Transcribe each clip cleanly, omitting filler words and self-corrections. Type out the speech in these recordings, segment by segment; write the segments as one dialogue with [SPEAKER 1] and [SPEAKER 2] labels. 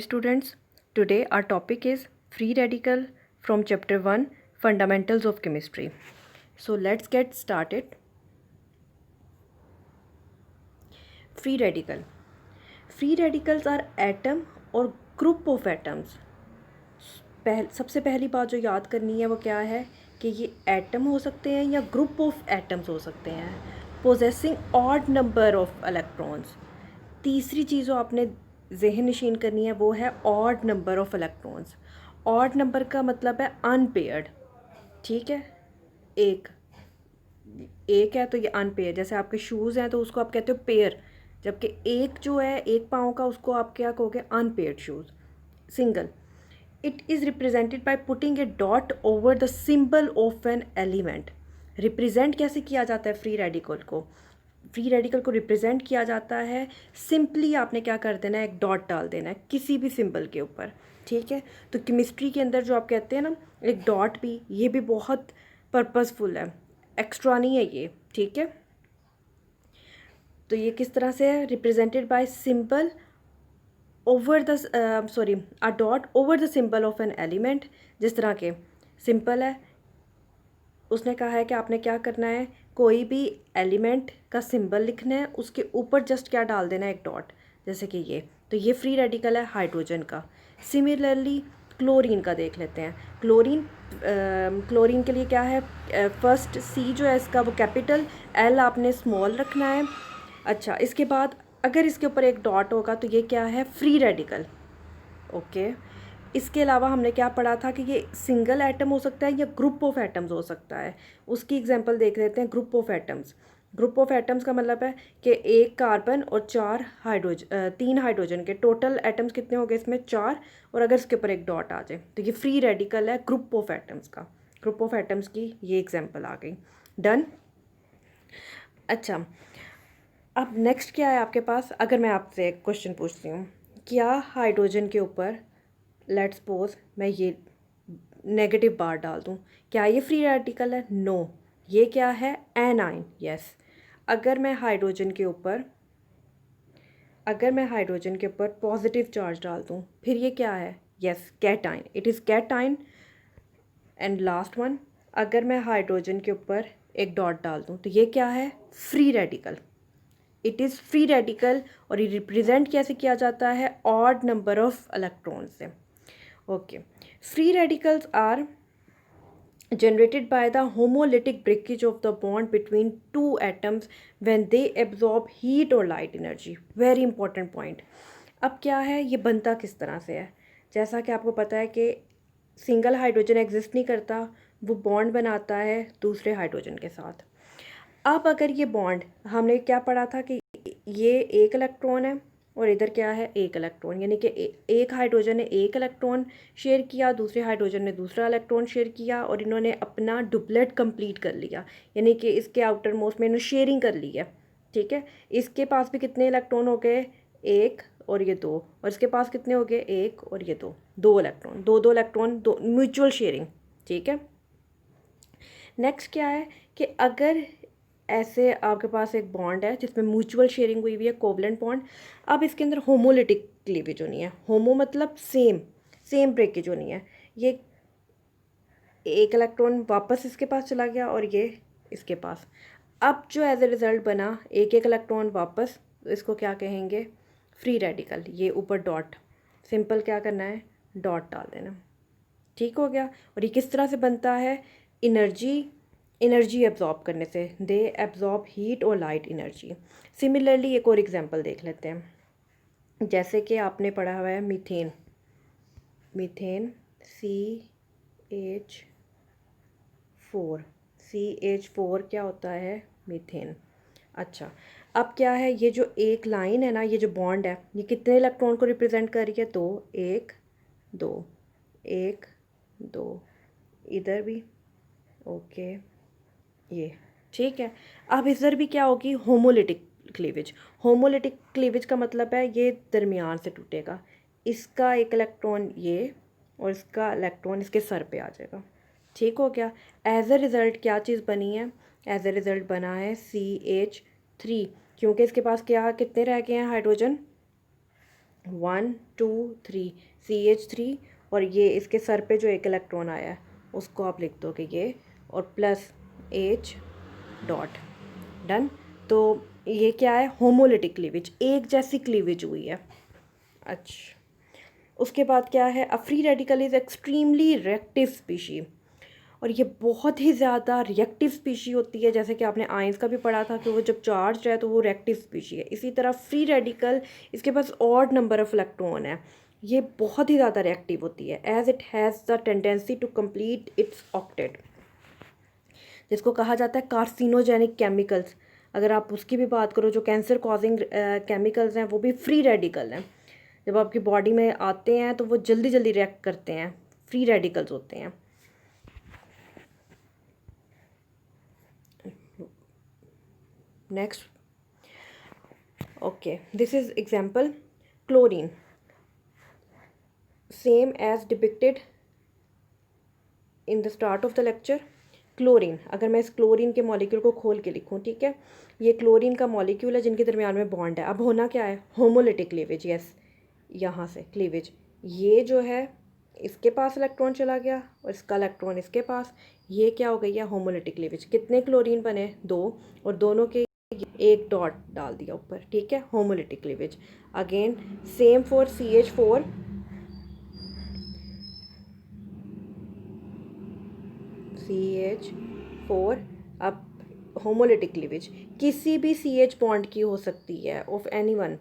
[SPEAKER 1] Students, today our topic is free radical from chapter 1 Fundamentals of Chemistry. So let's get started. Free radical. Free radicals are atom or group of atoms. सबसे पहली बात जो याद करनी है वो क्या है कि ये एटम हो सकते हैं या ग्रुप ऑफ एटम्स हो सकते हैं possessing odd number of electrons. तीसरी चीज़ जो आपने जहन नशीन करनी है वो है odd number of electrons. Odd number का मतलब है अनपेयर्ड, ठीक है। एक एक है तो ये अनपेयर, जैसे आपके शूज़ हैं तो उसको आप कहते हो पेयर, जबकि एक जो है एक पाँव का उसको आप क्या कहोगे, unpaired shoes. Single, it is represented by putting a dot over the symbol of an element. Represent कैसे किया जाता है फ्री रेडिकल को? फ्री रेडिकल को रिप्रेजेंट किया जाता है सिंपली आपने क्या कर देना है, एक डॉट डाल देना है किसी भी सिंबल के ऊपर, ठीक है। तो केमिस्ट्री के अंदर जो आप कहते हैं ना एक डॉट भी, ये भी बहुत पर्पसफुल है, एक्स्ट्रा नहीं है ये, ठीक है। तो ये किस तरह से है, represented by symbol over the a dot over the symbol of an element. जिस तरह के सिंपल है, उसने कहा है कि आपने क्या करना है, कोई भी एलिमेंट का सिंबल लिखना है, उसके ऊपर जस्ट क्या डाल देना है, एक डॉट, जैसे कि ये। तो ये फ्री रेडिकल है हाइड्रोजन का। सिमिलरली क्लोरीन का देख लेते हैं। क्लोरीन के लिए क्या है, फर्स्ट सी जो है इसका वो कैपिटल, एल आपने स्मॉल रखना है। अच्छा, इसके बाद अगर इसके ऊपर एक डॉट होगा तो ये क्या है, फ्री रेडिकल, ओके। इसके अलावा हमने क्या पढ़ा था कि ये सिंगल एटम हो सकता है या ग्रुप ऑफ एटम्स हो सकता है। उसकी एग्जांपल देख लेते हैं, group of atoms. Group of atoms का मतलब है कि एक कार्बन और तीन हाइड्रोजन के टोटल एटम्स कितने हो गए इसमें, 4। और अगर इसके ऊपर एक डॉट आ जाए तो ये फ्री रेडिकल है ग्रुप ऑफ एटम्स का। ग्रुप ऑफ एटम्स की ये एग्जाम्पल आ गई, डन। अच्छा, अब नेक्स्ट क्या है आपके पास, अगर मैं आपसे एक क्वेश्चन पूछती हूँ, क्या हाइड्रोजन के ऊपर लेट्स सपोज मैं ये नेगेटिव बार डाल दूँ, क्या ये फ्री रेडिकल है? नो। ये क्या है, एनाइन, यस। अगर मैं हाइड्रोजन के ऊपर पॉजिटिव चार्ज डाल दूँ फिर ये क्या है, yes, cation, it is cation. And last one, अगर मैं हाइड्रोजन के ऊपर एक डॉट डाल दूँ तो ये क्या है, free radical, it is free radical. और ये रिप्रेजेंट कैसे किया जाता है, ऑड नंबर ऑफ इलेक्ट्रॉन्स से, okay. Free radicals are generated by the homolytic breakage of the bond between two atoms when they absorb heat or light energy. Very important point. अब क्या है, ये बनता किस तरह से है, जैसा कि आपको पता है कि सिंगल हाइड्रोजन एग्जिस्ट नहीं करता, वो बॉन्ड बनाता है दूसरे हाइड्रोजन के साथ। अब अगर ये बॉन्ड, हमने क्या पढ़ा था कि ये एक इलेक्ट्रॉन है और इधर क्या है, एक इलेक्ट्रॉन, यानी कि एक हाइड्रोजन ने एक इलेक्ट्रॉन शेयर किया, दूसरे हाइड्रोजन ने दूसरा इलेक्ट्रॉन शेयर किया, और इन्होंने अपना डुप्लेट कंप्लीट कर लिया, यानी कि इसके आउटर मोस्ट में इन्होंने शेयरिंग कर ली है, ठीक है। इसके पास भी कितने इलेक्ट्रॉन हो गए, एक और ये दो, और इसके पास कितने हो गए, एक और ये दो इलेक्ट्रॉन, दो इलेक्ट्रॉन, दो, म्यूचुअल शेयरिंग, ठीक है। नेक्स्ट क्या है कि अगर ऐसे आपके पास एक बॉन्ड है जिसमें म्यूचुअल शेयरिंग हुई हुई है, कोवलेंट बॉन्ड। अब इसके अंदर होमोलिटिक क्लीवेज होनी है, होमो मतलब सेम ब्रेकेज होनी है। ये एक इलेक्ट्रॉन वापस इसके पास चला गया और ये इसके पास। अब जो एज ए रिज़ल्ट बना एक इलेक्ट्रॉन वापस, तो इसको क्या कहेंगे, फ्री रेडिकल। ये ऊपर डॉट, सिंपल क्या करना है, डॉट डाल देना, ठीक हो गया। और ये किस तरह से बनता है, एनर्जी एब्जॉर्ब करने से, दे एब्जॉर्ब हीट और लाइट एनर्जी। सिमिलरली एक और एग्जांपल देख लेते हैं, जैसे कि आपने पढ़ा हुआ है मीथेन CH4 क्या होता है, मीथेन। अच्छा, अब क्या है, ये जो एक लाइन है ना, ये जो बॉन्ड है, ये कितने इलेक्ट्रॉन को रिप्रेजेंट कर रही है, तो एक दो, इधर भी, ओके, ये ठीक है। अब इधर भी क्या होगी, होमोलिटिक क्लीवेज का मतलब है ये दरमियान से टूटेगा, इसका एक इलेक्ट्रॉन ये और इसका इलेक्ट्रॉन इसके सर पे आ जाएगा, ठीक हो गया। एज ए रिज़ल्ट क्या चीज़ बनी है, एज ए रिज़ल्ट बना है CH3, क्योंकि इसके पास क्या कितने रह गए हैं हाइड्रोजन, 1 2 3 CH3, और ये इसके सर पे जो एक इलेक्ट्रॉन आया है उसको आप लिख दोगे ये, और प्लस H डॉट। डन। तो ये क्या है, होमोलिटिक क्लीवेज, एक जैसी क्लीवेज हुई है। अच्छा, उसके बाद क्या है, a free radical is extremely reactive species, और ये बहुत ही ज़्यादा रिएक्टिव स्पीशी होती है। जैसे कि आपने आयंस का भी पढ़ा था कि वो जब चार्ज है तो वो रिएक्टिव स्पीशी है। इसी तरह फ्री रेडिकल, इसके पास ऑड नंबर ऑफ इलेक्ट्रॉन है, ये बहुत ही ज़्यादा रिएक्टिव होती है, as it has the tendency to complete its octet, जिसको कहा जाता है कार्सिनोजेनिक केमिकल्स। अगर आप उसकी भी बात करो, जो कैंसर कॉजिंग केमिकल्स हैं वो भी फ्री रेडिकल हैं। जब आपकी बॉडी में आते हैं तो वो जल्दी जल्दी रिएक्ट करते हैं, फ्री रेडिकल्स होते हैं। Next, okay, this is example chlorine, same as depicted in the start of the lecture. Chlorine, अगर मैं इस क्लोरीन के मॉलिक्यूल को खोल के लिखूं, ठीक है, ये क्लोरीन का मॉलिक्यूल है जिनके दरमियान में बॉन्ड है। अब होना क्या है, होमोलिटिक क्लीवेज। यस, यहाँ से क्लीवेज, ये जो है इसके पास इलेक्ट्रॉन चला गया और इसका इलेक्ट्रॉन इसके पास, ये क्या हो गई है, होमोलिटिक क्लीवेज। कितने क्लोरीन बने, 2, और दोनों के एक डॉट डाल दिया ऊपर, ठीक है, homolytic cleavage. Again same for CH4, CH4, अब होमोलिटिक क्लीवेज किसी भी CH बॉन्ड की हो सकती है, of any one.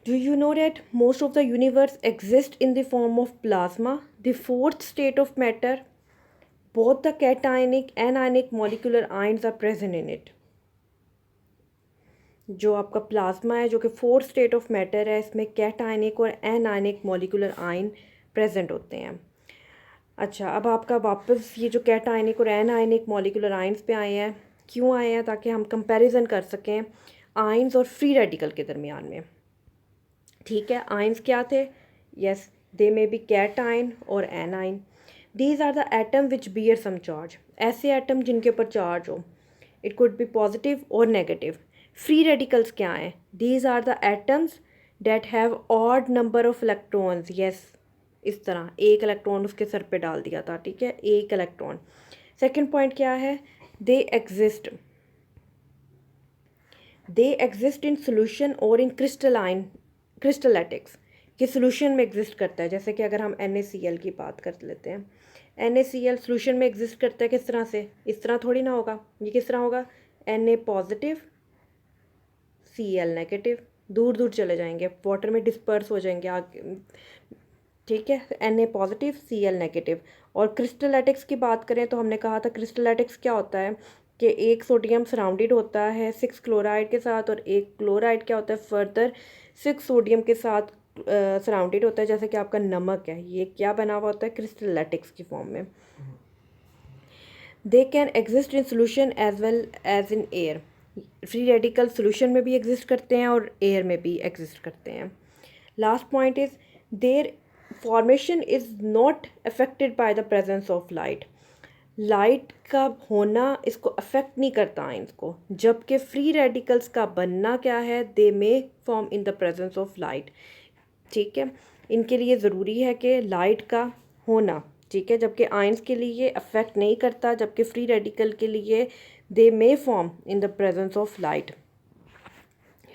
[SPEAKER 1] Do you know that most of the universe exists in the form of plasma, the fourth state of matter? Both the cationic and anionic molecular ions are present in it. जो आपका plasma है, जो कि fourth state of matter है, इसमें cationic और anionic molecular ion present होते हैं। अच्छा, अब आपका वापस ये जो कैटायनिक और एनायनिक मॉलिक्यूलर आयंस पे आए हैं, क्यों आए हैं, ताकि हम कंपैरिजन कर सकें आयंस और फ्री रेडिकल के दरमियान में। ठीक है, आयंस क्या थे, yes, they may be cation और anion. These are the atom which bear some charge, ऐसे एटम जिनके ऊपर चार्ज हो, इट कुड बी पॉजिटिव और नेगेटिव। फ्री रेडिकल्स क्या हैं, these are the atoms that have odd number of electrons. Yes, इस तरह एक इलेक्ट्रॉन उसके सर पे डाल दिया था, ठीक है, एक इलेक्ट्रॉन। सेकेंड पॉइंट क्या है, दे एग्जिस्ट इन सोल्यूशन और इन क्रिस्टलैटिक्स, कि सोल्यूशन में एग्जिस्ट करता है। जैसे कि अगर हम NaCl की बात कर लेते हैं, NaCl सोल्यूशन में एग्जिस्ट करता है किस तरह से, इस तरह थोड़ी ना होगा, ये किस तरह होगा, Na पॉजिटिव Cl नेगेटिव, दूर दूर चले जाएंगे, वाटर में डिस्पर्स हो जाएंगे आगे, ठीक है, Na पॉजिटिव Cl नेगेटिव। और क्रिस्टलैटिक्स की बात करें तो हमने कहा था क्रिस्टलैटिक्स क्या होता है, कि एक सोडियम सराउंडेड होता है 6 क्लोराइड के साथ, और एक क्लोराइड क्या होता है फर्दर 6 सोडियम के साथ सराउंडेड होता है। जैसे कि आपका नमक है, ये क्या बना हुआ होता है, क्रिस्टलैटिक्स की फॉर्म में। They can exist in solution as well as in air, free radical solution में भी एग्जिस्ट करते हैं और एयर में भी एग्जिस्ट करते हैं। Last point is there formation is not affected by the presence of light, light का होना इसको अफेक्ट नहीं करता आयंस को, जबकि फ्री रेडिकल्स का बनना क्या है, they may form in the presence of light. ठीक है, इनके लिए ज़रूरी है कि लाइट का होना, ठीक है, जबकि आयंस के लिए अफेक्ट नहीं करता, जबकि फ्री रेडिकल के लिए they may form in the presence of light.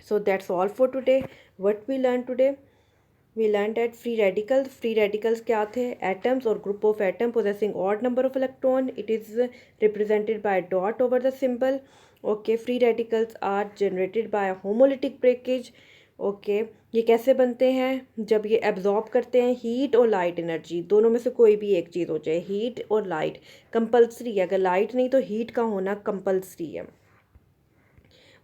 [SPEAKER 1] So that's all for today, what we learn today, we learned that free radicals क्या थे, atoms or group of atom possessing odd number of electron, it is represented by dot over the symbol. Okay, free radicals are generated by a homolytic breakage. Okay, ये कैसे बनते हैं, जब ये absorb करते हैं हीट और लाइट एनर्जी, दोनों में से कोई भी एक चीज़ हो जाए, हीट और लाइट कंपल्सरी है, अगर लाइट नहीं तो हीट का होना कंपल्सरी है।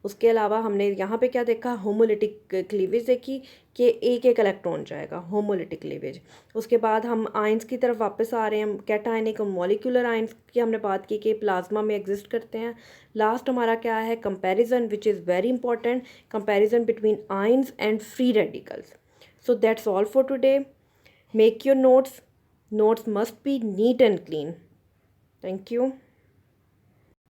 [SPEAKER 1] उसके अलावा हमने यहाँ पे क्या देखा, होमोलिटिक क्लीवेज देखी कि एक एक इलेक्ट्रॉन जाएगा, होमोलिटिक क्लीवेज। उसके बाद हम आयंस की तरफ वापस आ रहे हैं, कैटायनिक और मॉलिक्यूलर आयंस की हमने बात की कि प्लाज्मा में एग्जिस्ट करते हैं। लास्ट हमारा क्या है, comparison, which is very important, comparison between ions and free radicals. So that's all for today, make your notes must be neat and clean. Thank you.